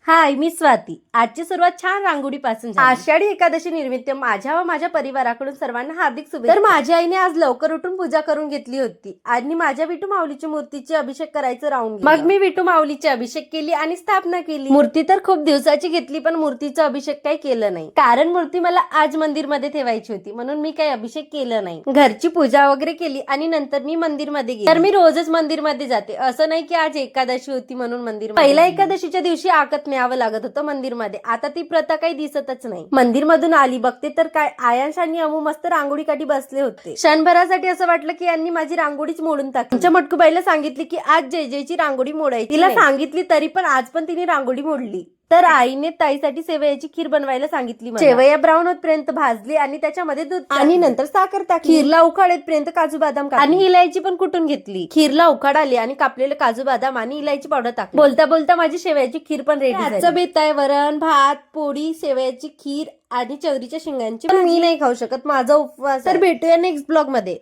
हाय, मी स्वाती. आजची सुरुवात छान रांगोळीपासून झाली. आषाढी एकादशी निमित्त माझ्या व माझ्या परिवाराकडून सर्वांना हार्दिक शुभेच्छा. तर माझ्या आईने आज लवकर उठून पूजा करून घेतली होती आणि माझ्या विठू माऊलीची मूर्तीची अभिषेक करायचं राहून गेलं. मग मी विठू माऊलीची अभिषेक केली आणि स्थापना केली. मूर्ती तर खूप दिवसाची घेतली, पण मूर्तीचा अभिषेक काही केलं नाही, कारण मूर्ती मला आज मंदिरमध्ये ठेवायची होती, म्हणून मी काही अभिषेक केलं नाही. घरची पूजा वगैरे केली आणि नंतर मी मंदिरमध्ये गेली. तर मी रोजच मंदिरमध्ये जाते, असं नाही की आज एकादशी होती म्हणून मंदिर. पहिल्या एकादशीच्या दिवशी आकत न्यावं लागत होतं मंदिरमध्ये. आता ती प्रथा काही दिसतच नाही. मंदिर मधून आली, बघते तर काय, आयांश आणि अमू मस्त रांगोळी काठी बसले होते. क्षणभरासाठी असं वाटलं की यांनी माझी रांगोळीच मोडून टाकली. आमच्या मटकूबाईला सांगितली की आज जय जयची रांगोळी मोडायची. तिला सांगितली तरी पण आज पण तिने रांगोळी मोडली. तर आईने ताईसाठी सेवयाची खीर बनवायला सांगितली. सेवया ब्राऊन होतपर्यंत भाजली आणि त्याच्यामध्ये दूध आणि नंतर साखर टाकली. खीरला उखाड येतपर्यंत काजू बदाम आणि इलायची पण कुटून घेतली. खीरला उखाड आली आणि कापलेले काजू बदाम आणि इलायची पावडर टाकली. बोलता बोलता माझी शेवयाची खीर पण रेडी झाली. आजचा बेत आहे वरण भात पोळी शेवयाची खीर आणि चवरीच्या शेंगांची. पण मी नाही खाऊ शकत, माझा उपवास. तर भेटूया नेक्स्ट ब्लॉग मध्ये.